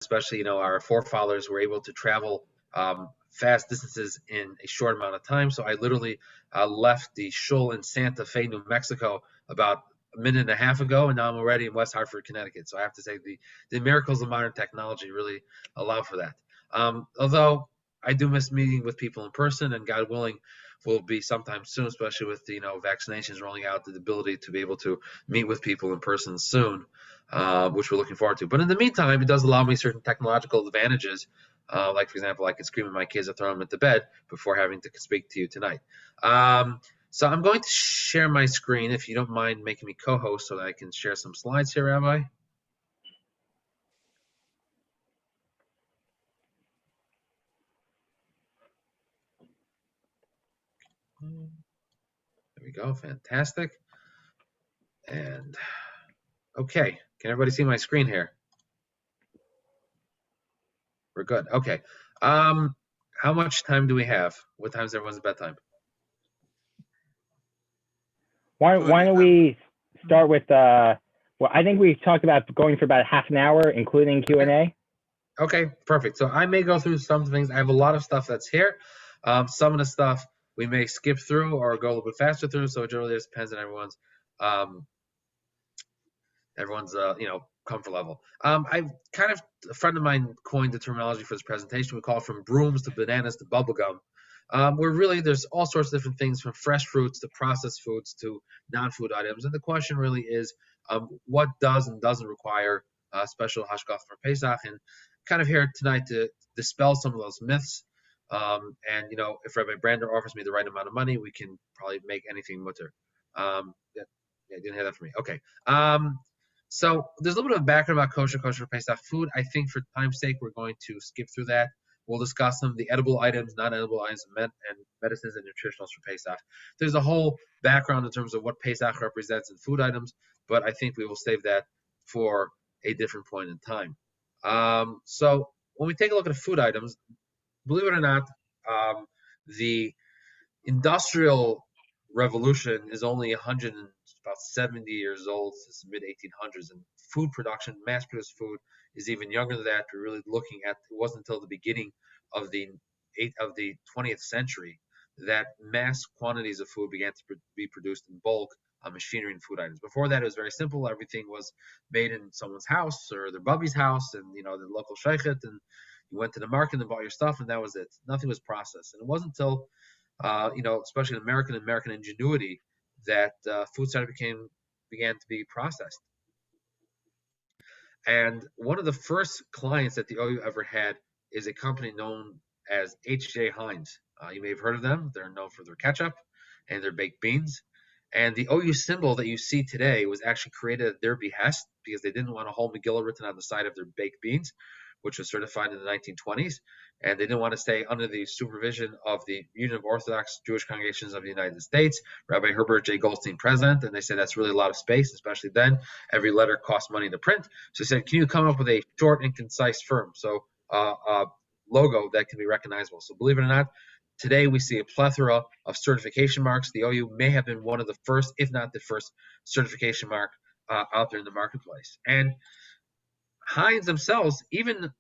especially, our forefathers were able to travel fast distances in a short amount of time. So I literally left the shul in Santa Fe, New Mexico, about a minute and a half ago, and now I'm already in West Hartford, Connecticut. So I have to say the miracles of modern technology really allow for that. Although I do miss meeting with people in person, and God willing, will be sometime soon, especially with vaccinations rolling out, the ability to be able to meet with people in person soon, which we're looking forward to. But in the meantime, it does allow me certain technological advantages. Like, for example, I could scream at my kids and throw them into bed before having to speak to you tonight. So I'm going to share my screen, if you don't mind making me co-host so that I can share some slides here, Rabbi. There we go. Fantastic. And okay, can everybody see my screen here? We're good. Okay. How much time do we have? What time is everyone's bedtime? Why don't we start with well, I think we talked about going for about half an hour, including Q&A. Okay, perfect. So I may go through some things. I have a lot of stuff that's here. Some of the stuff we may skip through or go a little bit faster through. So it really just depends on everyone's comfort level. A friend of mine coined the terminology for this presentation. We call it from brooms to bananas to bubblegum. Where really there's all sorts of different things, from fresh fruits to processed foods to non-food items. And the question really is, what does and doesn't require special hashgacha for Pesach? And kind of here tonight to dispel some of those myths. And if Rabbi Brander offers me the right amount of money, we can probably make anything mutter. Yeah, didn't hear that from me. Okay. So there's a little bit of background about kosher Pesach food. I think for time's sake, we're going to skip through that. We'll discuss some of the edible items, non-edible items, and medicines and nutritionals for Pesach. There's a whole background in terms of what Pesach represents in food items, but I think we will save that for a different point in time. So when we take a look at food items, believe it or not, the industrial revolution is only 170 years old, since the mid-1800s, and food production, mass-produced food, is even younger than that. We're really looking at, it wasn't until the beginning of the 20th century that mass quantities of food began to be produced in bulk on machinery and food items. Before that, it was very simple. Everything was made in someone's house or their bubby's house, and the local sheikhet, and you went to the market and bought your stuff, and that was it. Nothing was processed. And it wasn't until especially in American ingenuity, that food began to be processed. And one of the first clients that the OU ever had is a company known as H.J. Heinz. You may have heard of them. They're known for their ketchup and their baked beans. And the OU symbol that you see today was actually created at their behest, because they didn't want a whole Megillah written on the side of their baked beans, which was certified in the 1920s. And they didn't want to stay under the supervision of the Union of Orthodox Jewish Congregations of the United States, Rabbi Herbert J. Goldstein president. And they said that's really a lot of space, especially then. Every letter cost money to print. So they said, can you come up with a short and concise firm? So logo that can be recognizable. So believe it or not, today we see a plethora of certification marks. The OU may have been one of the first, if not the first, certification mark out there in the marketplace. And Heinz themselves even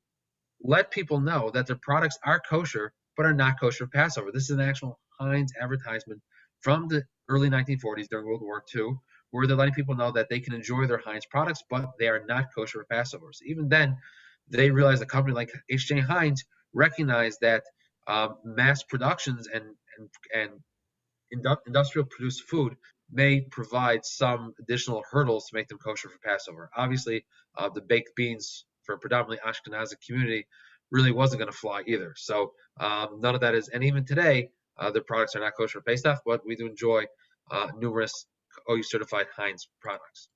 let people know that their products are kosher, but are not kosher for Passover. This is an actual Heinz advertisement from the early 1940s during World War II, where they're letting people know that they can enjoy their Heinz products, but they are not kosher for Passover. So even then, they realized a company like H.J. Heinz recognized that mass productions and industrial produced food may provide some additional hurdles to make them kosher for Passover. Obviously, the baked beans for a predominantly Ashkenazi community really wasn't going to fly either. So none of that is, and even today, their products are not kosher for Pesach, but we do enjoy numerous OU certified Heinz products.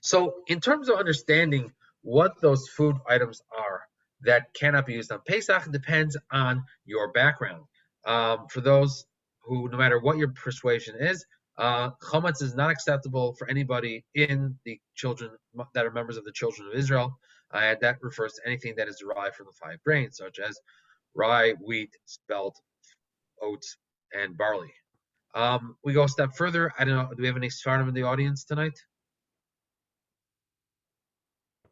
So in terms of understanding what those food items are that cannot be used on Pesach, it depends on your background. For those who, no matter what your persuasion is, chametz is not acceptable for anybody in the children that are members of the children of Israel. And that refers to anything that is derived from the 5 grains, such as rye, wheat, spelt, oats, and barley. We go a step further. I don't know, do we have any Sfardim in the audience tonight?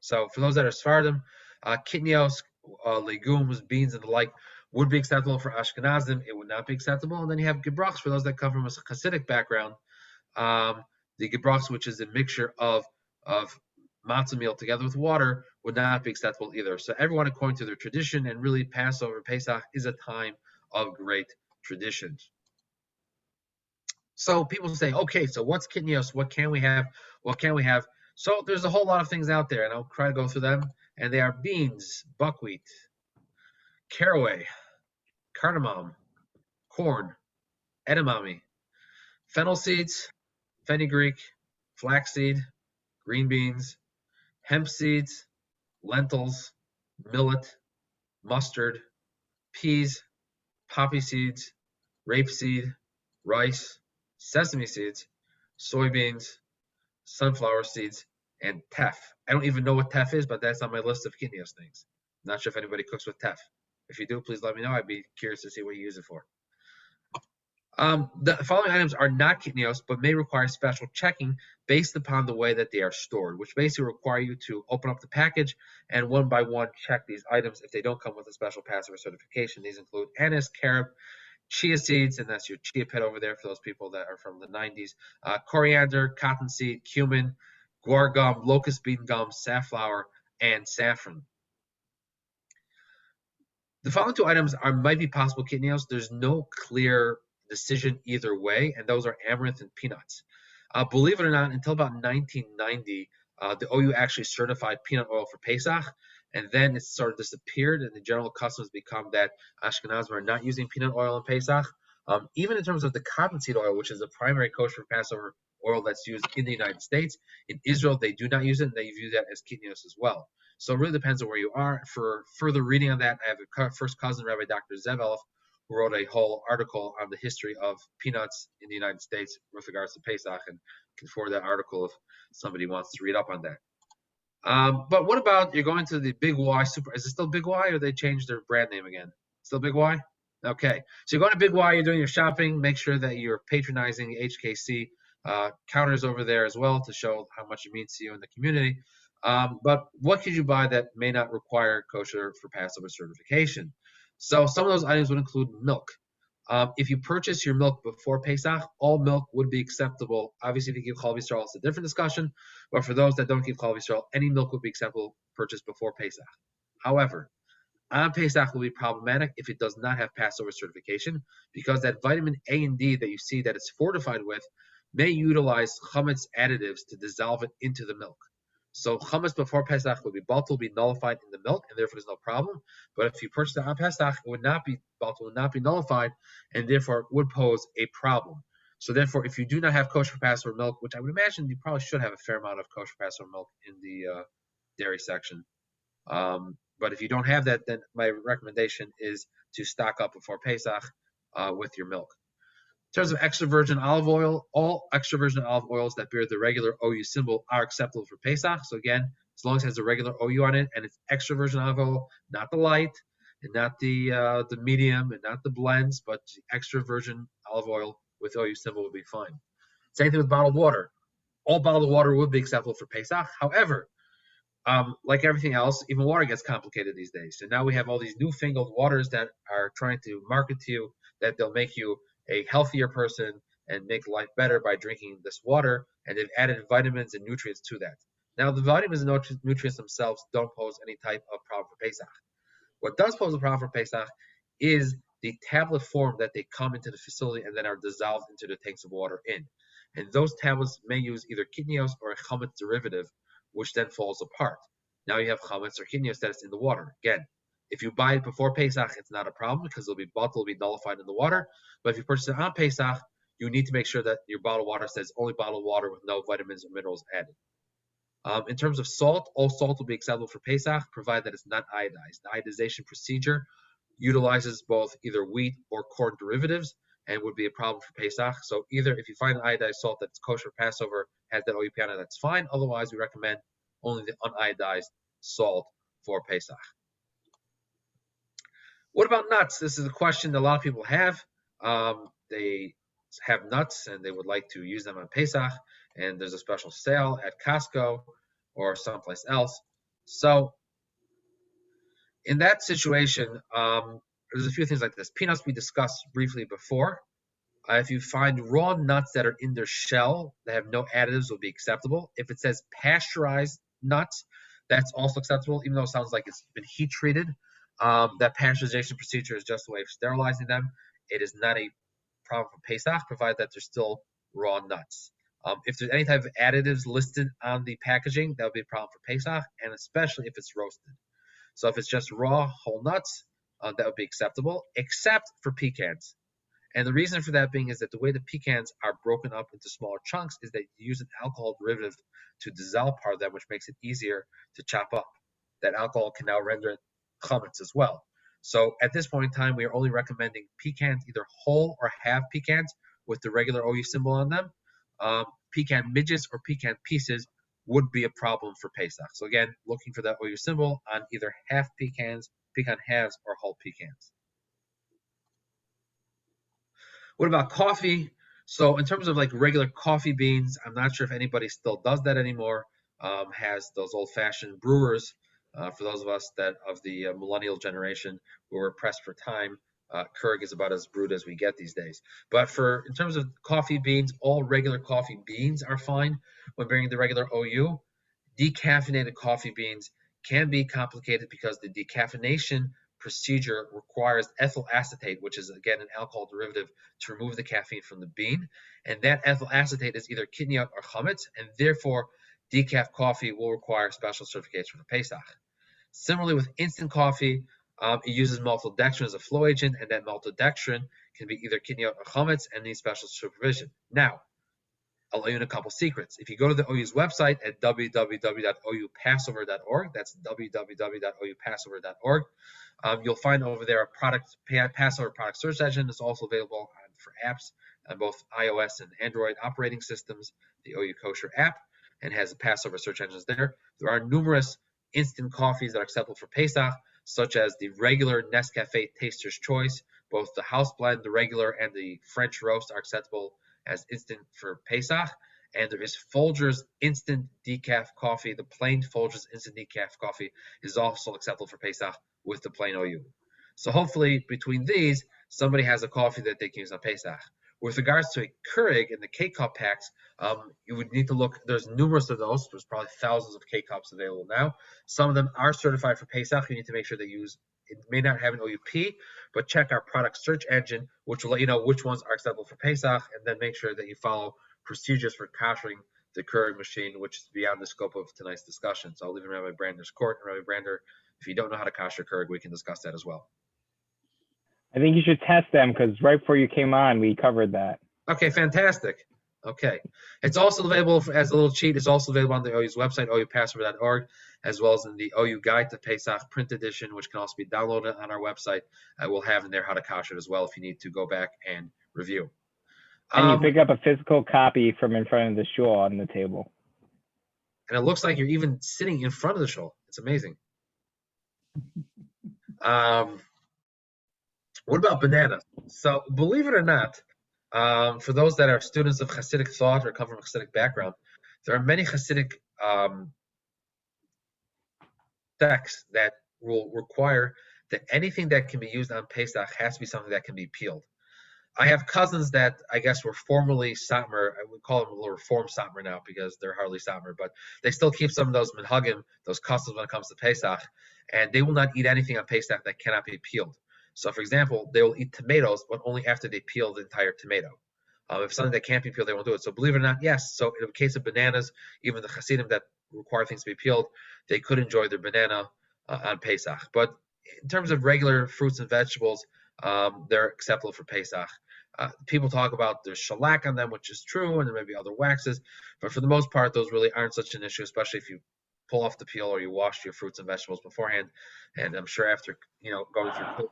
So for those that are Sephardim, kitnios, legumes, beans, and the like would be acceptable for Ashkenazim. It would not be acceptable. And then you have gebrachs for those that come from a Hasidic background. The gebrachs, which is a mixture of matzah meal together with water, would not be acceptable either. So everyone according to their tradition, and really Passover, Pesach is a time of great traditions. So people say, okay, so what's kitnios? What can we have? What can we have? So there's a whole lot of things out there, and I'll try to go through them. And they are beans, buckwheat, caraway, cardamom, corn, edamame, fennel seeds, fenugreek, flaxseed, green beans, hemp seeds, lentils, millet, mustard, peas, poppy seeds, rapeseed, rice, sesame seeds, soybeans, sunflower seeds, and teff. I don't even know what teff is, but that's on my list of kitnios things. Not sure if anybody cooks with teff. If you do, please let me know. I'd be curious to see what you use it for. The following items are not kitnios, but may require special checking based upon the way that they are stored, which basically require you to open up the package and one by one check these items if they don't come with a special Passover certification. These include anise, carob, chia seeds, and that's your chia pet over there for those people that are from the 90s, coriander, cottonseed, cumin, guar gum, locust bean gum, safflower, and saffron. The following two items might be possible kitnios. There's no clear decision either way, and those are amaranth and peanuts. Believe it or not, until about 1990, the OU actually certified peanut oil for Pesach, and then it sort of disappeared, and the general custom has become that Ashkenazim are not using peanut oil in Pesach. Even in terms of the cottonseed oil, which is the primary kosher Passover oil that's used in the United States, in Israel they do not use it, and they view that as kitnios as well. So it really depends on where you are. For further reading on that, I have a first cousin, Rabbi Dr. Zev who wrote a whole article on the history of peanuts in the United States with regards to Pesach, and can forward that article if somebody wants to read up on that. But what about you're going to the Big Y Super? Is it still Big Y, or they changed their brand name again? Still Big Y? Okay. So you're going to Big Y, you're doing your shopping. Make sure that you're patronizing the HKC counters over there as well to show how much it means to you in the community. But what could you buy that may not require kosher for Passover certification? So some of those items would include milk. If you purchase your milk before Pesach, all milk would be acceptable. Obviously, if you give Chalav Yisrael, it's a different discussion. But for those that don't give Chalav Yisrael, any milk would be acceptable purchased before Pesach. However, on Pesach will be problematic if it does not have Passover certification, because that vitamin A and D that you see that it's fortified with may utilize chametz additives to dissolve it into the milk. So chametz before Pesach will be nullified in the milk, and therefore there's no problem. But if you purchase it on Pesach, it would not be would not be nullified, and therefore it would pose a problem. So therefore, if you do not have kosher Passover milk, which I would imagine you probably should have a fair amount of kosher Passover milk in the dairy section. But if you don't have that, then my recommendation is to stock up before Pesach with your milk. In terms of extra virgin olive oil, all extra virgin olive oils that bear the regular OU symbol are acceptable for Pesach. So again, as long as it has a regular OU on it and it's extra virgin olive oil, not the light and not the medium and not the blends, but extra virgin olive oil with OU symbol would be fine. Same thing with bottled water. All bottled water would be acceptable for Pesach. However, like everything else, even water gets complicated these days. So now we have all these newfangled waters that are trying to market to you that they'll make you a healthier person and make life better by drinking this water, and they've added vitamins and nutrients to that. Now, the vitamins and nutrients themselves don't pose any type of problem for Pesach. What does pose a problem for Pesach is the tablet form that they come into the facility and then are dissolved into the tanks of water in. And those tablets may use either kitnios or a chametz derivative, which then falls apart. Now you have chametz or kitnios that's in the water. Again, if you buy it before Pesach, it's not a problem because it'll be nullified in the water. But if you purchase it on Pesach, you need to make sure that your bottled water says only bottled water with no vitamins or minerals added. In terms of salt, all salt will be acceptable for Pesach, provided that it's not iodized. The iodization procedure utilizes both either wheat or corn derivatives and would be a problem for Pesach. So either if you find iodized salt that's kosher Passover, has that OU on it, that's fine. Otherwise, we recommend only the uniodized salt for Pesach. What about nuts? This is a question that a lot of people have. They have nuts and they would like to use them on Pesach, and there's a special sale at Costco or someplace else. So in that situation, there's a few things like this. Peanuts we discussed briefly before. If you find raw nuts that are in their shell that have no additives, will be acceptable. If it says pasteurized nuts, that's also acceptable, even though it sounds like it's been heat treated. That pasteurization procedure is just a way of sterilizing them. It is not a problem for Pesach, provided that they're still raw nuts. If there's any type of additives listed on the packaging, that would be a problem for Pesach, and especially if it's roasted. So if it's just raw whole nuts, that would be acceptable, except for pecans. And the reason for that being is that the way the pecans are broken up into smaller chunks is that you use an alcohol derivative to dissolve part of them, which makes it easier to chop up. That alcohol can now render it chametz as well. So at this point in time, we are only recommending pecans, either whole or half pecans with the regular OU symbol on them. Pecan midgets or pecan pieces would be a problem for Pesach. So again, looking for that OU symbol on either half pecans, pecan halves, or whole pecans. What about coffee? So in terms of like regular coffee beans, I'm not sure if anybody still does that anymore. Has those old-fashioned brewers. For those of us that of the millennial generation who are pressed for time, Keurig is about as brewed as we get these days. But for in terms of coffee beans, all regular coffee beans are fine when bringing the regular OU. Decaffeinated coffee beans can be complicated because the decaffeination procedure requires ethyl acetate, which is again an alcohol derivative, to remove the caffeine from the bean. And that ethyl acetate is either kidneyot or chametz, and therefore decaf coffee will require special certification for Pesach. Similarly, with instant coffee, it uses maltodextrin as a flow agent, and that maltodextrin can be either kidneyot or chametz and needs special supervision. Now, I'll let you in a couple secrets. If you go to the OU's website at www.oupassover.org, that's www.oupassover.org, you'll find over there a Passover product search engine. It's also available for apps on both iOS and Android operating systems, the OU Kosher app, and has a Passover search engines there. There are numerous instant coffees that are acceptable for Pesach, such as the regular Nescafe Taster's Choice. Both the house blend, the regular, and the French roast are acceptable as instant for Pesach. And there is Folgers Instant Decaf Coffee. The plain Folgers Instant Decaf Coffee is also acceptable for Pesach with the plain OU. So hopefully between these, somebody has a coffee that they can use on Pesach. With regards to a Keurig and the K-Cup packs, you would need to look. There's numerous of those. There's probably thousands of K-Cups available now. Some of them are certified for Pesach. You need to make sure they use. It may not have an OUP, but check our product search engine, which will let you know which ones are acceptable for Pesach, and then make sure that you follow procedures for kashering the Keurig machine, which is beyond the scope of tonight's discussion. So I'll leave it around Rabbi Brander's court. And Rabbi Brander, if you don't know how to kasher Keurig, we can discuss that as well. I think you should test them because right before you came on, we covered that. Okay, fantastic. Okay. It's also available as a little cheat. It's also available on the OU's website, oupassover.org, as well as in the OU Guide to Pesach print edition, which can also be downloaded on our website. We'll have in there how to kasher it as well if you need to go back and review. And you pick up a physical copy from in front of the shul on the table. And it looks like you're even sitting in front of the shul. It's amazing. What about bananas? So believe it or not, for those that are students of Hasidic thought or come from a Hasidic background, there are many Hasidic texts that will require that anything that can be used on Pesach has to be something that can be peeled. I have cousins that I guess were formerly Satmar. I would call them a little reformed Satmar now because they're hardly Satmar, but they still keep some of those minhagim, those customs when it comes to Pesach, and they will not eat anything on Pesach that cannot be peeled. So, for example, they will eat tomatoes, but only after they peel the entire tomato. If something that can't be peeled, they won't do it. So, believe it or not, yes. So, in the case of bananas, even the Hasidim that require things to be peeled, they could enjoy their banana on Pesach. But in terms of regular fruits and vegetables, they're acceptable for Pesach. People talk about there's shellac on them, which is true, and there may be other waxes, but for the most part, those really aren't such an issue, especially if you pull off the peel or you wash your fruits and vegetables beforehand. And I'm sure after going through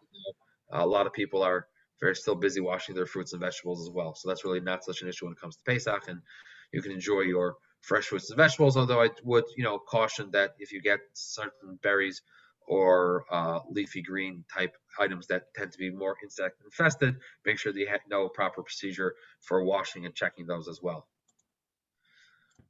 a lot of people are very still busy washing their fruits and vegetables as well. So that's really not such an issue when it comes to Pesach, and you can enjoy your fresh fruits and vegetables. Although I would caution that if you get certain berries or leafy green type items that tend to be more insect infested, make sure that you know proper procedure for washing and checking those as well.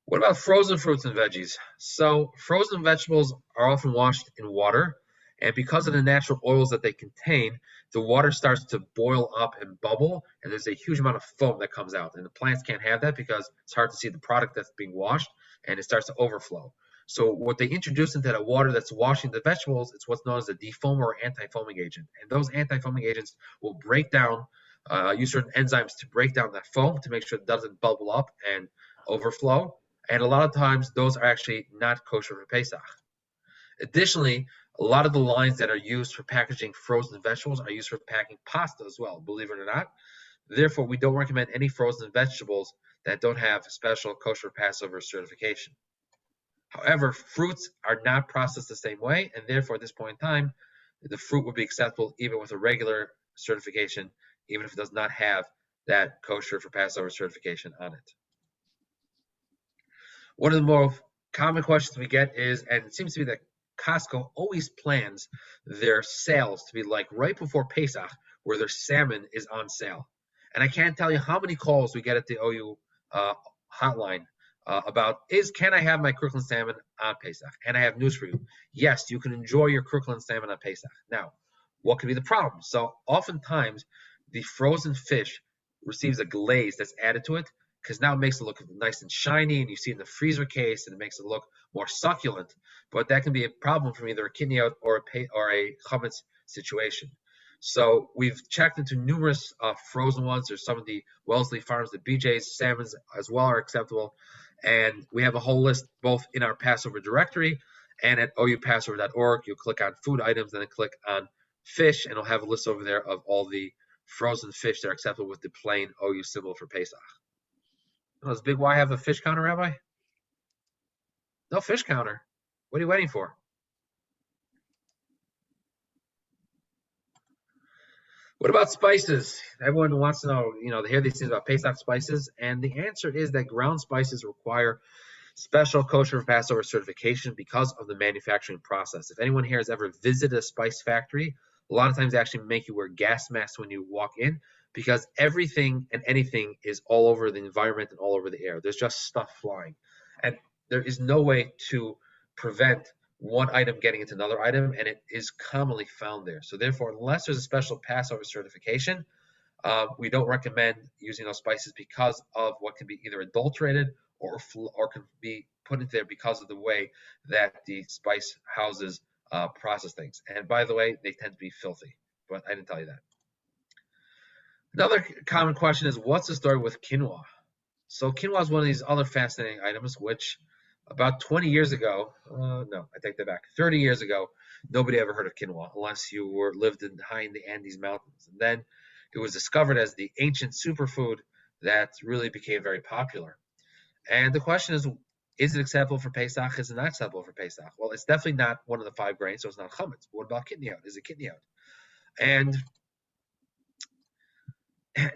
What about frozen fruits and veggies? So frozen vegetables are often washed in water, and because of the natural oils that they contain, the water starts to boil up and bubble, and there's a huge amount of foam that comes out. And the plants can't have that because it's hard to see the product that's being washed, and it starts to overflow. So what they introduce into that water that's washing the vegetables, it's what's known as a defoamer or anti-foaming agent. And those anti-foaming agents will break down, use certain enzymes to break down that foam to make sure it doesn't bubble up and overflow. And a lot of times, those are actually not kosher for Pesach. Additionally, a lot of the lines that are used for packaging frozen vegetables are used for packing pasta as well, believe it or not. Therefore, we don't recommend any frozen vegetables that don't have special kosher Passover certification. However, fruits are not processed the same way, and therefore, at this point in time, the fruit would be acceptable even with a regular certification, even if it does not have that kosher for Passover certification on it. One of the more common questions we get is, and it seems to be that Costco always plans their sales to be like right before Pesach, where their salmon is on sale. And I can't tell you how many calls we get at the OU hotline about can I have my Kirkland salmon on Pesach? And I have news for you. Yes, you can enjoy your Kirkland salmon on Pesach. Now, what could be the problem? So oftentimes the frozen fish receives a glaze that's added to it, because now it makes it look nice and shiny, and you see it in the freezer case, and it makes it look more succulent. But that can be a problem from either a kidneyot or a chametz situation. So we've checked into numerous frozen ones. There's some of the Wellesley Farms, the BJ's salmons as well are acceptable. And we have a whole list both in our Passover directory and at oupassover.org. You'll click on food items, then click on fish, and it'll have a list over there of all the frozen fish that are acceptable with the plain OU symbol for Pesach. Does Big Y have a fish counter, Rabbi? No fish counter. What are you waiting for? What about spices? Everyone wants to know, they hear these things about Pesach spices, and the answer is that ground spices require special kosher Passover certification because of the manufacturing process. If anyone here has ever visited a spice factory, a lot of times they actually make you wear gas masks when you walk in, because everything and anything is all over the environment and all over the air. There's just stuff flying. And there is no way to prevent one item getting into another item, and it is commonly found there. So therefore, unless there's a special Passover certification, we don't recommend using those spices because of what can be either adulterated or can be put into there because of the way that the spice houses process things. And by the way, they tend to be filthy, but I didn't tell you that. Another common question is, what's the story with quinoa? So quinoa is one of these other fascinating items, which about 20 years ago, no, I take that back, 30 years ago, nobody ever heard of quinoa unless you lived high in the Andes Mountains. And then it was discovered as the ancient superfood that really became very popular. And the question is it acceptable for Pesach? Is it not acceptable for Pesach? Well, it's definitely not one of the 5 grains, so it's not chametz. But what about kidneyot? Is it kidneyot? And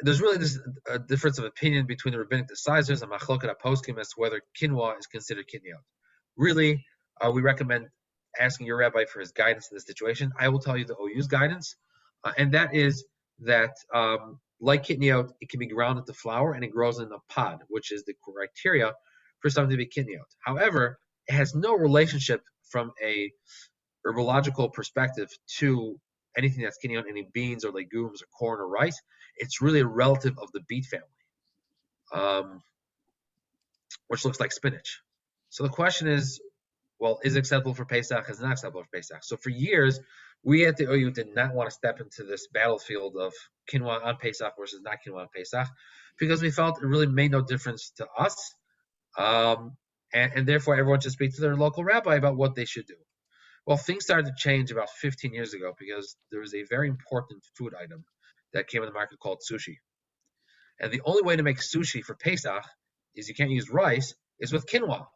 there's really this difference of opinion between the rabbinic decisors and machloket poskim as to whether quinoa is considered kidneyot. Really, we recommend asking your rabbi for his guidance in this situation. I will tell you the OU's guidance, and that is that like kidneyot, it can be ground into flour and it grows in a pod, which is the criteria for something to be kidneyot. However, it has no relationship from a herbological perspective to anything that's kidneyot, any beans or legumes or corn or rice. It's really a relative of the beet family, which looks like spinach. So the question is, well, is it acceptable for Pesach? Is it not acceptable for Pesach? So for years, we at the OU did not want to step into this battlefield of quinoa on Pesach versus not quinoa on Pesach, because we felt it really made no difference to us. And therefore, everyone should speak to their local rabbi about what they should do. Well, things started to change about 15 years ago because there was a very important food item that came on the market called sushi. And the only way to make sushi for Pesach is you can't use rice, is with quinoa.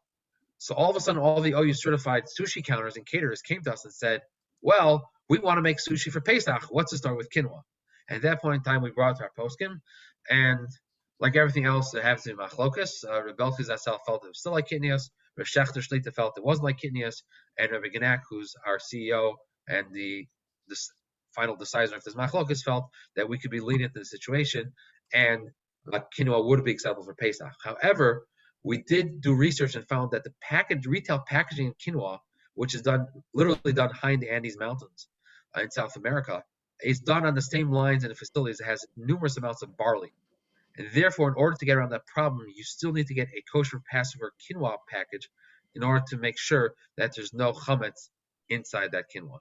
So all of a sudden, all the OU certified sushi counters and caterers came to us and said, well, we want to make sushi for Pesach. What's the story with quinoa? And at that point in time, we brought it to our poskim. And like everything else, it happens to be machlokas. Rebbe Chizasel felt it was still like kidneyos. Rav Shechter Shlita felt it wasn't like kidneyos. And Rabbi Genak, who's our CEO and the final decider of this machlokas, felt that we could be lenient in the situation and quinoa would be acceptable for Pesach. However, We did do research and found that the retail packaging of quinoa, which is literally done high in the Andes Mountains in South America, is done on the same lines and facilities that has numerous amounts of barley. And therefore, in order to get around that problem, you still need to get a kosher Passover quinoa package in order to make sure that there's no chametz inside that quinoa.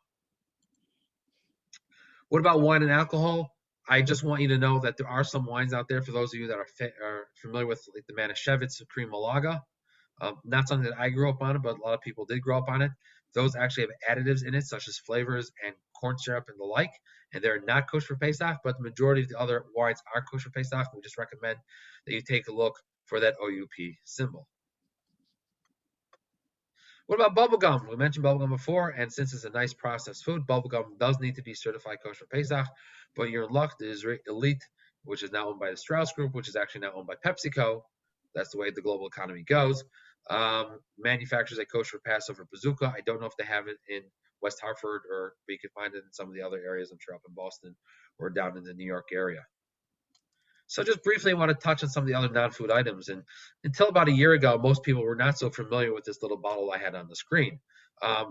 What about wine and alcohol? I just want you to know that there are some wines out there for those of you that are familiar with, like the Manischewitz Supreme Malaga. Not something that I grew up on, but a lot of people did grow up on it. Those actually have additives in it, such as flavors and corn syrup and the like, and they're not kosher for Pesach, but the majority of the other wines are kosher for Pesach. We just recommend that you take a look for that OUP symbol. What about bubblegum? We mentioned bubblegum before, and since it's a nice processed food, bubblegum does need to be certified kosher for Pesach, but you're in luck. The Israeli Elite, which is now owned by the Strauss Group, which is actually now owned by PepsiCo. That's the way the global economy goes. Manufactures a kosher Passover bazooka. I don't know if they have it in West Hartford, or we could find it in some of the other areas. I'm sure up in Boston or down in the New York area. So just briefly, I want to touch on some of the other non-food items. And until about a year ago, most people were not so familiar with this little bottle I had on the screen.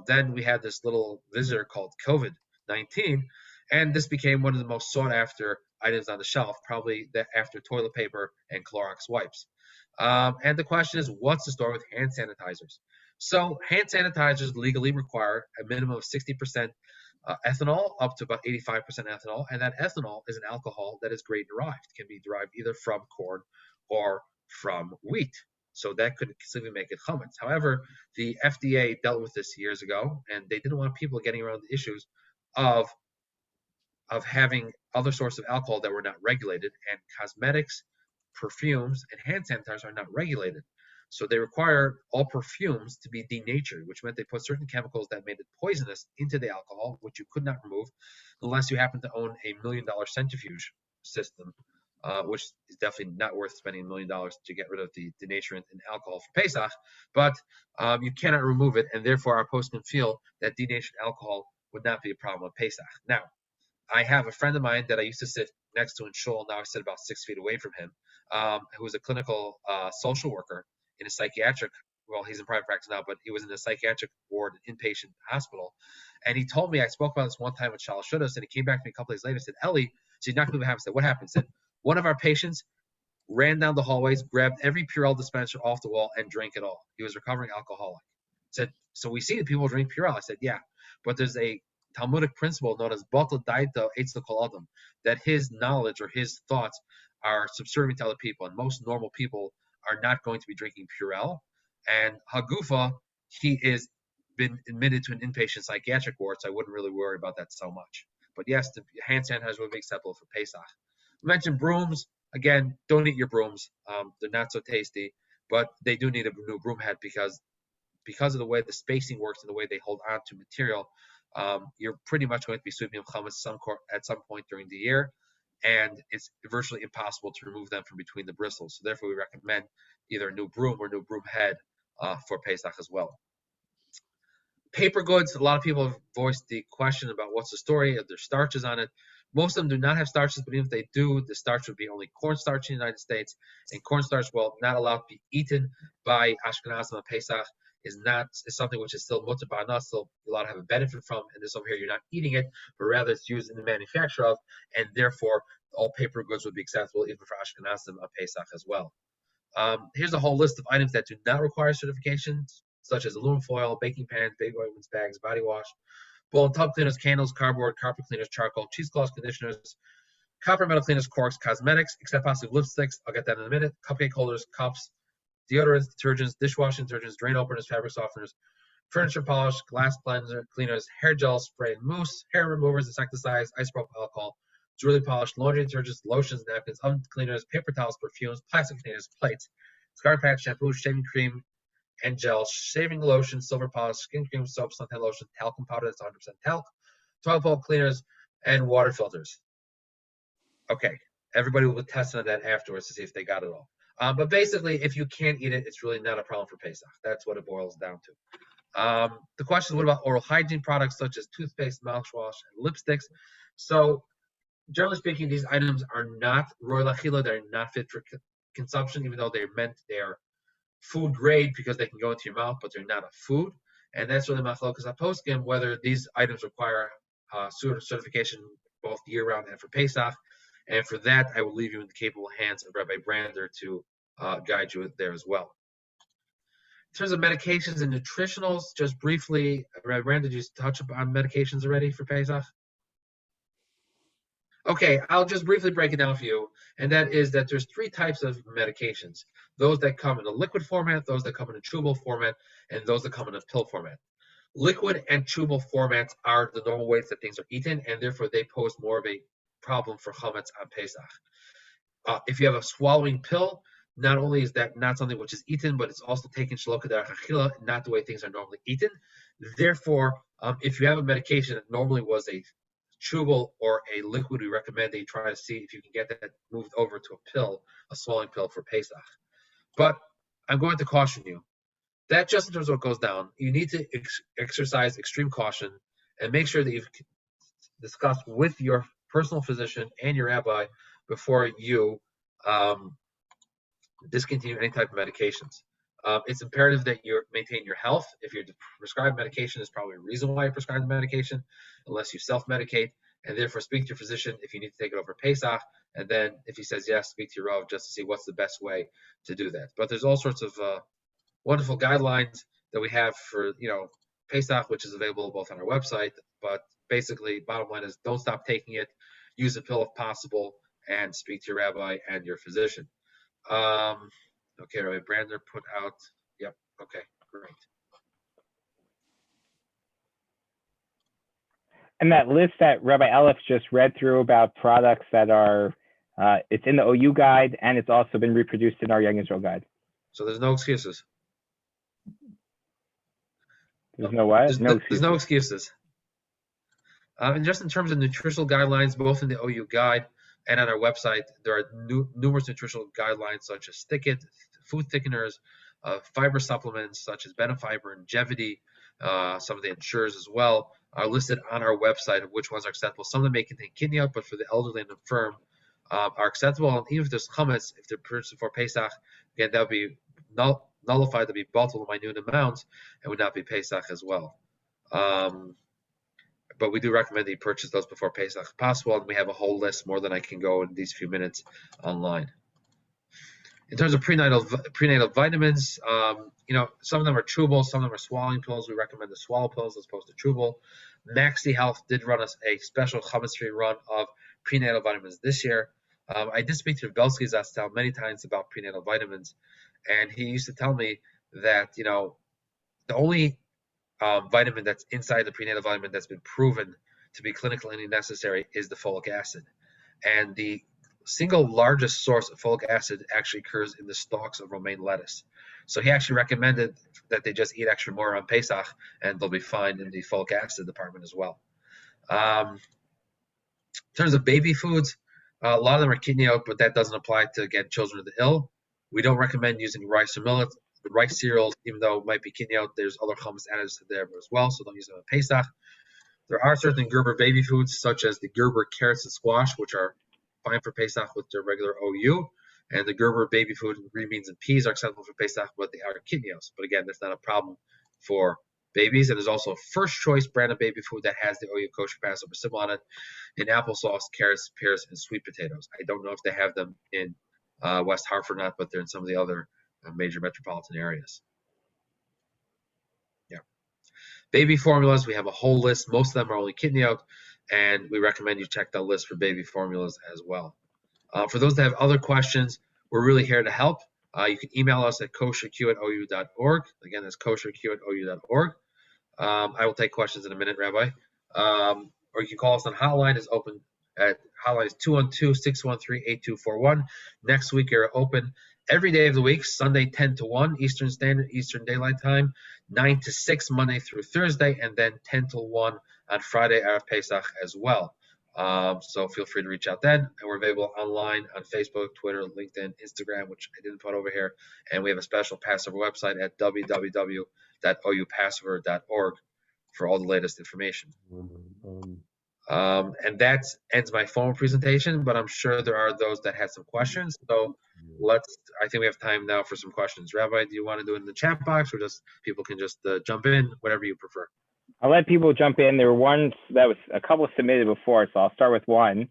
Then we had this little visitor called COVID-19, and this became one of the most sought-after items on the shelf, probably after toilet paper and Clorox wipes. And the question is, what's the story with hand sanitizers? So hand sanitizers legally require a minimum of 60% ethanol, up to about 85% ethanol, and that ethanol is an alcohol that is grain derived. It can be derived either from corn or from wheat. So that could simply make it chametz. However, the FDA dealt with this years ago, and they didn't want people getting around the issues of having other sources of alcohol that were not regulated, and cosmetics, perfumes, and hand sanitizers are not regulated. So they require all perfumes to be denatured, which meant they put certain chemicals that made it poisonous into the alcohol, which you could not remove unless you happen to own a $1 million centrifuge system, which is definitely not worth spending $1 million to get rid of the denaturant in alcohol for Pesach. But you cannot remove it, and therefore our postmen feel that denatured alcohol would not be a problem with Pesach. Now, I have a friend of mine that I used to sit next to in shul. Now I sit about 6 feet away from him, who is a clinical social worker in a psychiatric, well, he's in private practice now, but he was in a psychiatric ward, inpatient hospital. And he told me, I spoke about this one time with Shalosh Shudas, and he came back to me a couple days later and said, Ellie, so you're not going to have, I said, what happened? He said, one of our patients ran down the hallways, grabbed every Purell dispenser off the wall, and drank it all. He was recovering alcoholic. He said, so we see that people drink Purell. I said, yeah, but there's a Talmudic principle known as Batal Daita Eitzel Kol Adam, that his knowledge or his thoughts are subservient to other people, and most normal people are not going to be drinking Purell. And Hagufa, he is been admitted to an inpatient psychiatric ward, so I wouldn't really worry about that so much. But yes, the hand sanitizer would be acceptable for Pesach. I mentioned brooms. Again, don't eat your brooms. They're not so tasty, but they do need a new broom head because of the way the spacing works and the way they hold on to material. You're pretty much going to be sweeping chametz at some point during the year, and it's virtually impossible to remove them from between the bristles. So therefore, we recommend either a new broom or new broom head for Pesach as well. Paper goods, a lot of people have voiced the question about what's the story, if there's starches on it. Most of them do not have starches, but even if they do, the starch would be only cornstarch in the United States, and cornstarch, while not allowed to be eaten by Ashkenazim on Pesach, is something which is still mutter ba'ana, still allowed to have a benefit from, and this over here, you're not eating it, but rather it's used in the manufacture of, and therefore all paper goods would be acceptable even for Ashkenazim on Pesach as well. Here's a whole list of items that do not require certifications, such as aluminum foil, baking pans, baby ointments, bags, body wash, bowl and tub cleaners, candles, cardboard, carpet cleaners, charcoal, cheesecloths, conditioners, copper metal cleaners, corks, cosmetics, except possibly lipsticks. I'll get that in a minute. Cupcake holders, cups, deodorants, detergents, dishwashing detergents, drain openers, fabric softeners, furniture polish, glass cleaners, hair gel, spray and mousse, hair removers, insecticides, isopropyl alcohol, jewelry polish, laundry detergents, lotions, napkins, oven cleaners, paper towels, perfumes, plastic containers, plates, scar patch, shampoo, shaving cream and gel, shaving lotion, silver polish, skin cream, soap, suntan lotion, talcum powder that's 100% talc, toilet bowl cleaners, and water filters. Okay, everybody will be testing on that afterwards to see if they got it all. But basically, if you can't eat it, it's really not a problem for Pesach. That's what it boils down to. The question is, what about oral hygiene products such as toothpaste, mouthwash, and lipsticks? So, generally speaking, these items are not royal achila. They're not fit for consumption, even though they're food grade because they can go into your mouth, but they're not a food. And that's really machlokas haposkim, whether these items require certification both year-round and for Pesach. And for that, I will leave you in the capable hands of Rabbi Brander to guide you there as well. In terms of medications and nutritionals, just briefly, Rabbi Brander, did you touch upon medications already for Pesach? Okay, I'll just briefly break it down for you, and that is that there's three types of medications: those that come in a liquid format, those that come in a chewable format, and those that come in a pill format. Liquid and chewable formats are the normal ways that things are eaten, and therefore they pose more of a problem for chametz on Pesach. If you have a swallowing pill, not only is that not something which is eaten, but it's also taken shelo k'derech achila, not the way things are normally eaten. Therefore, if you have a medication that normally was a chewable or a liquid, we recommend that you try to see if you can get that moved over to a pill, a swallowing pill for Pesach. But I'm going to caution you that just in terms of what goes down, you need to exercise extreme caution and make sure that you've discussed with your personal physician and your rabbi before you discontinue any type of medications. It's imperative that you maintain your health. If you're prescribed medication, there's probably a reason why you prescribe the medication, unless you self-medicate, and therefore speak to your physician if you need to take it over Pesach, and then if he says yes, speak to your Rav just to see what's the best way to do that. But there's all sorts of wonderful guidelines that we have for Pesach, which is available both on our website. But basically, bottom line is don't stop taking it. Use a pill if possible, and speak to your rabbi and your physician. Okay, Rabbi Brander put out. Yep. Okay, great. And that list that Rabbi Elif just read through about products that are, it's in the OU guide, and it's also been reproduced in our Young Israel guide. So there's no excuses. There's no what? There's no excuses. And just in terms of nutritional guidelines, both in the OU guide and on our website, there are numerous nutritional guidelines such as thicket, food thickeners, fiber supplements such as Benefiber and Jevity, some of the ensures as well, are listed on our website of which ones are acceptable. Some of them may contain kidney out, but for the elderly and infirm are acceptable. And even if there's chametz, if they're purchased for Pesach, again, that would be nullified to be bottled in minute amounts and would not be Pesach as well. But we do recommend that you purchase those before Pesach if possible, and we have a whole list, more than I can go in these few minutes, online. In terms of prenatal vitamins, some of them are chewable, some of them are swallowing pills. We recommend the swallow pills as opposed to chewable. Maxi Health did run us a special chametz-free run of prenatal vitamins this year. I did speak to Belsky Zastel many times about prenatal vitamins, and he used to tell me that the only vitamin that's inside the prenatal vitamin that's been proven to be clinically necessary is the folic acid. And the single largest source of folic acid actually occurs in the stalks of romaine lettuce. So he actually recommended that they just eat extra more on Pesach, and they'll be fine in the folic acid department as well. In terms of baby foods, a lot of them are kidney oat, but that doesn't apply to, again, children of the ill. We don't recommend using rice or millet. The rice cereals, even though it might be kidney oat, there's other chametz additives there as well, so don't use them on Pesach. There are certain Gerber baby foods, such as the Gerber carrots and squash, which are fine for Pesach with their regular OU, and the Gerber baby food and green beans and peas are acceptable for Pesach, but they are kidney oats. But again, that's not a problem for babies. And there's also a first choice brand of baby food that has the OU Kosher Passover symbol on it in applesauce, carrots, pears, and sweet potatoes. I don't know if they have them in West Hartford or not, but they're in some of the other major metropolitan areas. Yeah. Baby formulas, we have a whole list. Most of them are only kidney oat, and we recommend you check that list for baby formulas as well. For those that have other questions, we're really here to help. You can email us at kosherq@ou.org. Again, that's kosherq@ou.org. I will take questions in a minute, Rabbi. Or you can call us on hotline. It's open at hotline is 212-613-8241. Next week, you're open every day of the week, Sunday 10 to 1 Eastern Standard, Eastern Daylight Time, 9 to 6 Monday through Thursday, and then 10 to 1 on Friday Erev Pesach as well. So feel free to reach out then. And we're available online on Facebook, Twitter, LinkedIn, Instagram, which I didn't put over here. And we have a special Passover website at www.oupassover.org for all the latest information. And that ends my formal presentation, but I'm sure there are those that had some questions. So I think we have time now for some questions. Rabbi, do you want to do it in the chat box, or just people can just jump in, whatever you prefer? I'll let people jump in. There were ones that was a couple submitted before, so I'll start with one.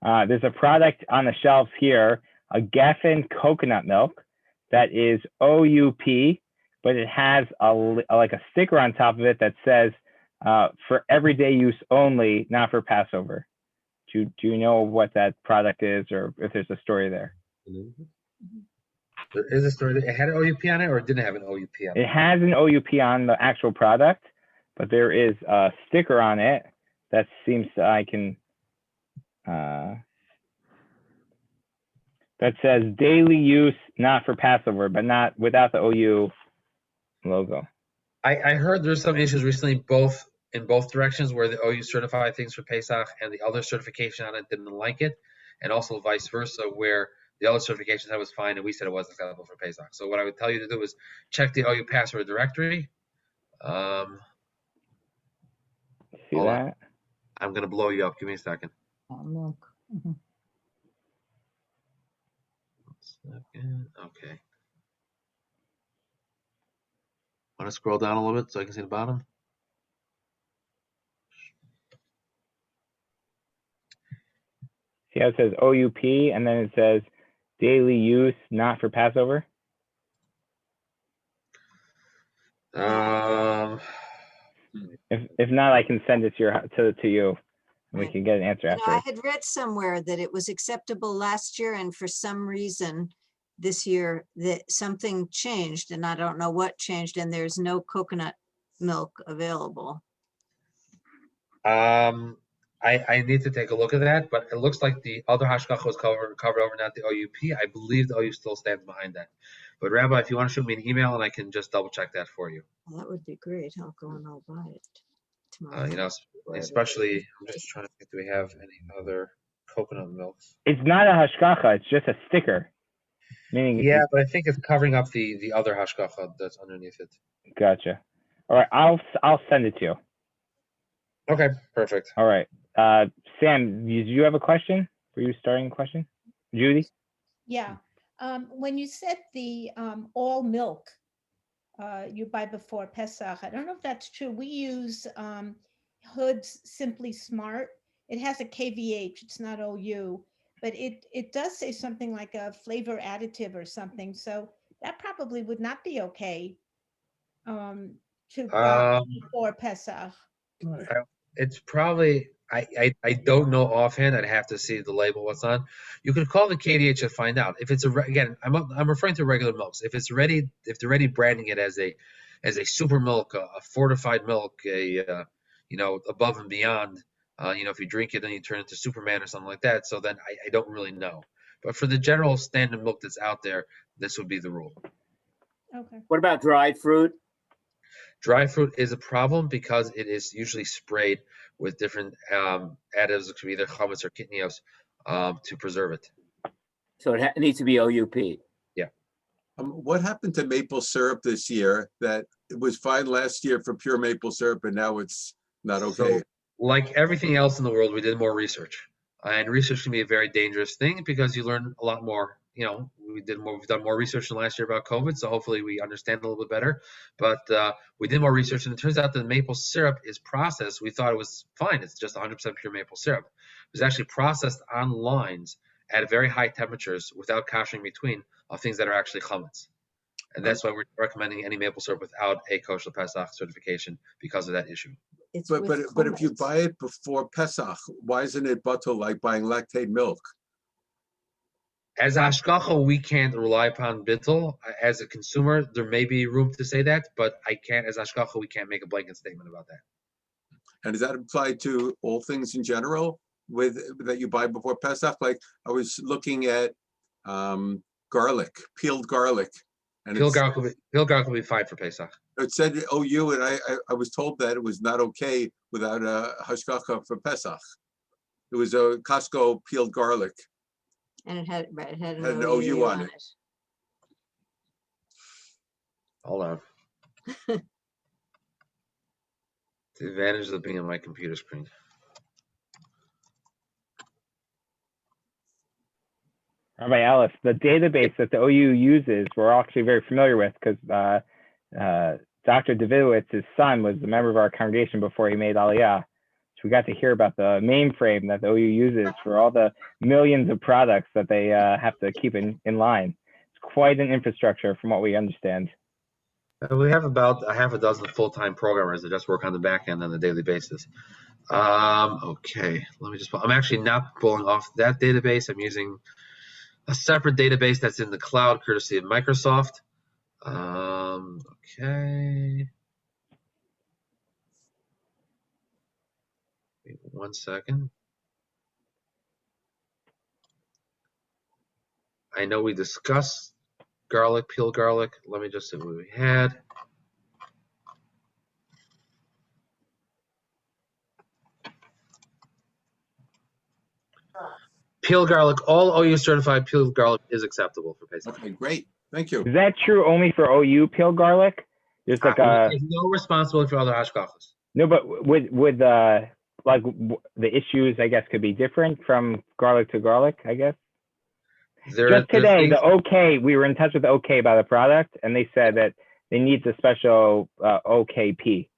There's a product on the shelves here, a Geffen coconut milk that is OUP, but it has like a sticker on top of it that says for everyday use only, not for Passover. Do you know what that product is, or if there's a story there? There is a story. It had an OUP on it, or it didn't have an OUP on it? It has an OUP on the actual product, but there is a sticker on it that seems to, that says daily use, not for Passover, but not without the OU logo. I heard there's some issues recently, in both directions, where the OU certified things for Pesach and the other certification on it didn't like it, and also vice versa, where the other certification said it was fine and we said it wasn't acceptable for Pesach. So what I would tell you to do is check the OU password directory. See that? I'm gonna blow you up. Give me a second. Milk. Mhm. Okay. Want to scroll down a little bit so I can see the bottom? See how it says OUP and then it says daily use, not for Passover? If not, I can send it to you, and we can get an answer I after. had read somewhere that it was acceptable last year, and for some reason this year that something changed, and I don't know what changed, and there's no coconut milk available. I need to take a look at that, but it looks like the other hashgacha was covered over, not the OUP. I believe the OU still stands behind that. But Rabbi, if you want to shoot me an email, and I can just double check that for you. Well, that would be great. I'll go and I'll buy it tomorrow. Especially, I'm just trying to think, do we have any other coconut milks? It's not a hashgacha, it's just a sticker. Meaning, yeah, but I think it's covering up the other hashgacha that's underneath it. Gotcha. All right, I'll send it to you. Okay, perfect. All right. Sam, do you have a question? Were you starting a question? Judy? Yeah. When you said the all milk you buy before Pesach, I don't know if that's true. We use Hood's Simply Smart. It has a KVH, it's not OU, but it does say something like a flavor additive or something. So that probably would not be okay to buy before Pesach. It's probably, I don't know offhand. I'd have to see the label, what's on. You could call the KDH to find out. If it's again, I'm referring to regular milks. If they're already branding it as a super milk, a fortified milk, above and beyond, if you drink it then you turn into Superman or something like that. So then I don't really know. But for the general standard milk that's out there, this would be the rule. Okay. What about dried fruit? Dry fruit is a problem because it is usually sprayed with different additives, which could be either chametz or kitnios, to preserve it. So it needs to be OUP. Yeah. What happened to maple syrup this year? That it was fine last year for pure maple syrup, and now it's not okay. So, like everything else in the world, we did more research, and research can be a very dangerous thing because you learn a lot more. We've done more research than last year about COVID, so hopefully we understand a little bit better. But we did more research, and it turns out that maple syrup is processed. We thought it was fine; it's just 100% pure maple syrup. It was actually processed on lines at very high temperatures without kashering between of things that are actually chametz. And that's why we're recommending any maple syrup without a kosher Pesach certification because of that issue. But if you buy it before Pesach, why isn't it batul like buying lactate milk? As hashgacha, we can't rely upon bittul. As a consumer, there may be room to say that, but as hashgacha, we can't make a blanket statement about that. And does that apply to all things in general that you buy before Pesach? Like I was looking at garlic, peeled garlic. And peeled garlic will be fine for Pesach. It said OU, and I was told that it was not okay without a hashgacha for Pesach. It was a Costco peeled garlic. And it had an OU on it. Hold on. The advantage of being on my computer screen. Rabbi Ellis, the database that the OU uses, we're actually very familiar with because Dr. Davidowitz's son was a member of our congregation before he made Aliyah. So we got to hear about the mainframe that the OU uses for all the millions of products that they have to keep in line. It's quite an infrastructure from what we understand. We have about a half a dozen full-time programmers that just work on the back end on a daily basis. Okay, let me just, I'm actually not pulling off that database. I'm using a separate database that's in the cloud courtesy of Microsoft. Okay. Wait 1 second. I know we discussed garlic, peeled garlic. Let me just see what we had. Peeled garlic, all OU certified peeled garlic is acceptable for Pesach. Okay, great. Thank you. Is that true only for OU peeled garlic? There's like There's no responsibility for other hashkafas. no, but with the issues, I guess, could be different from garlic to garlic, I guess. Just today, the OK, we were in touch with the OK about the product, and they said that they need a special OKP.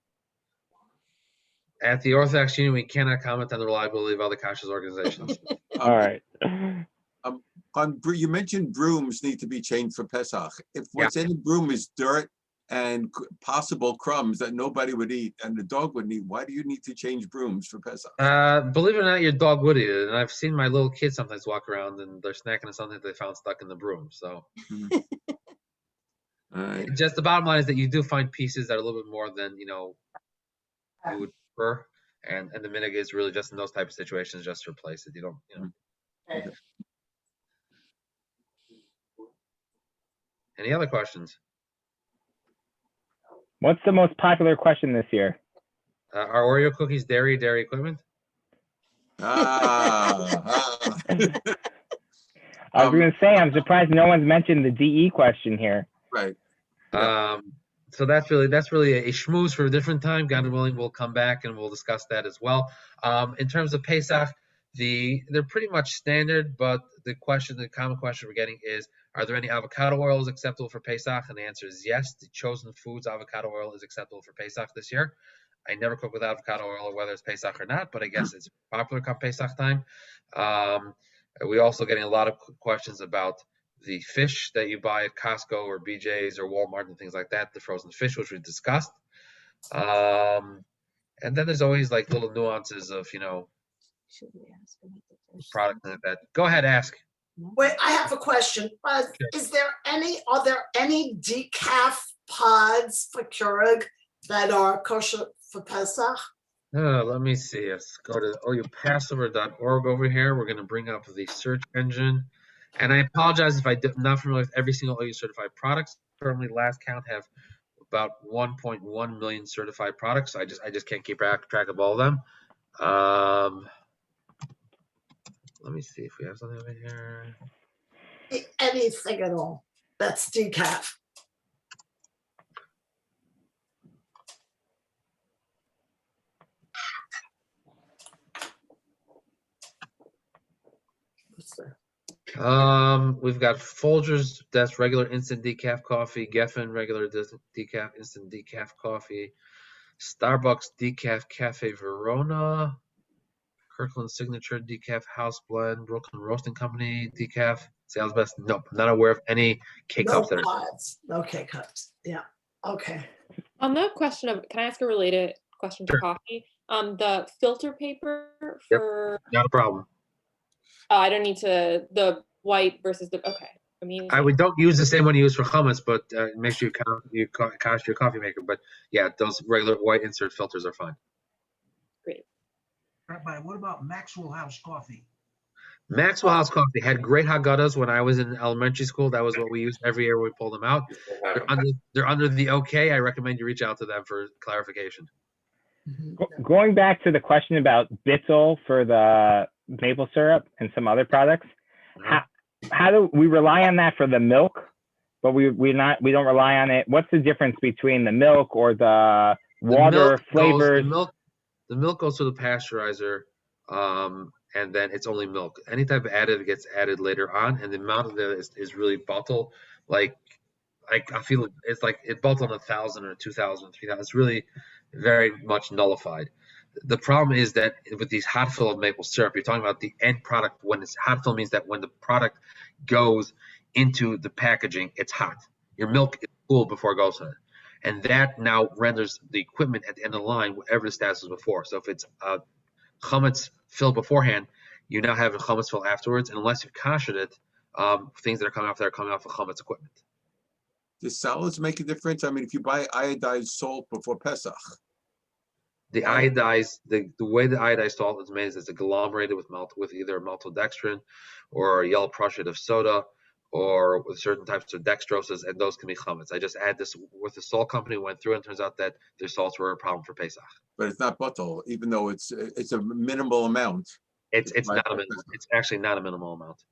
At the Orthodox Union, we cannot comment on the reliability of other kashrus organizations. All right. You mentioned brooms need to be changed for Pesach. If what's in the broom is dirt and possible crumbs that nobody would eat and the dog would eat, why do you need to change brooms for Pesach? Believe it or not, your dog would eat it. And I've seen my little kids sometimes walk around and they're snacking on something they found stuck in the broom. So All right. just the bottom line is that you do find pieces that are a little bit more than, you would prefer. And the minig is really just in those type of situations, just to replace it. You don't, Okay. Any other questions? What's the most popular question this year? Are Oreo cookies dairy equipment? I was going to say, I'm surprised no one's mentioned the DE question here. Right. So that's really a schmooze for a different time. God willing, we'll come back and we'll discuss that as well. In terms of Pesach, they're pretty much standard, but the common question we're getting is, are there any avocado oils acceptable for Pesach? And the answer is yes. The Chosen Foods avocado oil is acceptable for Pesach this year. I never cook with avocado oil, whether it's Pesach or not, but I guess it's popular come Pesach time. We're also getting a lot of questions about the fish that you buy at Costco or BJ's or Walmart and things like that, the frozen fish, which we discussed. And then there's always like little nuances of, product like that. Go ahead, ask. Wait, I have a question. Are there any decaf pods for Keurig that are kosher for Pesach? Let me see. Let's go to oupassover.org over here. We're going to bring up the search engine. And I apologize if I'm not familiar with every single OU certified products. Currently, last count have about 1.1 million certified products. I just can't keep track of all of them. Let me see if we have something over here. Anything at all that's decaf. What's that? We've got Folgers, that's regular instant decaf coffee. Geffen, regular decaf, instant decaf coffee. Starbucks decaf Cafe Verona. Kirkland Signature decaf house blend. Brooklyn Roasting Company decaf. Sales best. Nope, I'm not aware of any K-cups that are. Pods. No K-cups. Yeah. Okay. On the question of, can I ask a related question to coffee? The filter paper for. Yep, not a problem. I don't need the white versus the, okay. We don't use the same one you use for hummus, but make sure you cost your coffee maker. But yeah, those regular white insert filters are fine. Great. Rabbi, what about Maxwell House Coffee? Maxwell House Coffee had great Haggadahs when I was in elementary school. That was what we used every year when we pulled them out. They're under the OK. I recommend you reach out to them for clarification. Going back to the question about Bitzel for the maple syrup and some other products, how do we rely on that for the milk, but we don't rely on it? What's the difference between the milk or the water flavors? The milk goes to the pasteurizer. and then it's only milk. Any type of additive gets added later on, and the amount of it is really bottled. Like I feel it's like it bottled 1,000 or 2,000, 3,000. It's really very much nullified. The problem is that with these hot fill of maple syrup, you're talking about the end product. When it's hot fill means that when the product goes into the packaging, it's hot. Your milk is cool before it goes in. And that now renders the equipment at the end of the line, whatever the status was before. So if it's chametz fill beforehand, you now have a chametz fill afterwards. And unless you've koshered it, things that are coming off there are coming off of chametz equipment. Does solids make a difference? I mean, if you buy iodized salt before Pesach. The iodized, the way the iodized salt is made is it's agglomerated with either maltodextrin or a yellow prussiate of soda or with certain types of dextroses, and those can be chametz. I just add this with the salt company, went through, and turns out that their salts were a problem for Pesach. But it's not bottle, even though it's a minimal amount. It's not a minimal. It's actually not a minimal amount.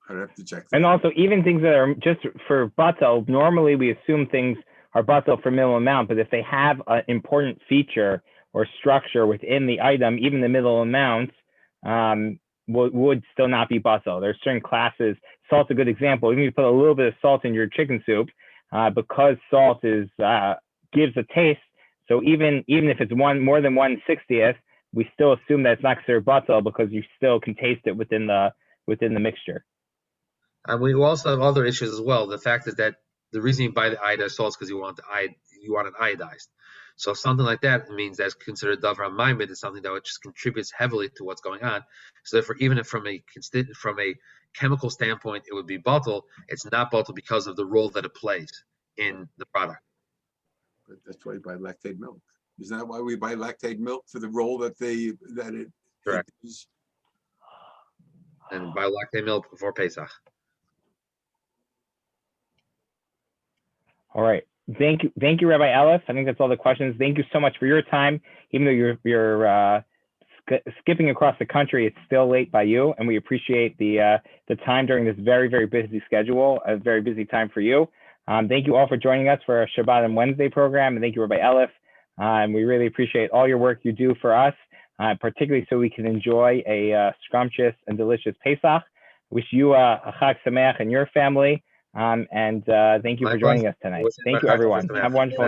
I'd have to check that. And also, even things that are just for bottle, normally we assume things are bottle for minimal amount, but if they have an important feature or structure within the item, even the middle amount would still not be bottle. There's certain classes. Salt's a good example. Even if you put a little bit of salt in your chicken soup, because salt is gives a taste. So even if it's more than 1/60th, we still assume that it's not considered bottle because you still can taste it within the mixture. And we also have other issues as well. The fact is that the reason you buy the iodized salt is because you want it iodized. So something like that means that's considered davar maimed is something that just contributes heavily to what's going on. So therefore, even if from a chemical standpoint it would be bottle, it's not bottle because of the role that it plays in the product. But that's why you buy lactate milk. Isn't that why we buy lactate milk, for the role that it Correct. is? And buy lactate milk before Pesach. All right. Thank you, Rabbi Ellis. I think that's all the questions. Thank you so much for your time. Even though you're skipping across the country, it's still late by you, and we appreciate the time during this very, very busy schedule, a very busy time for you. Thank you all for joining us for our Shabbat and Wednesday program, and thank you, Rabbi Ellis. And we really appreciate all your work you do for us, particularly so we can enjoy a scrumptious and delicious Pesach. Wish you a Chag Sameach and your family. And thank you for joining us tonight. Thank you, everyone. Have a wonderful night.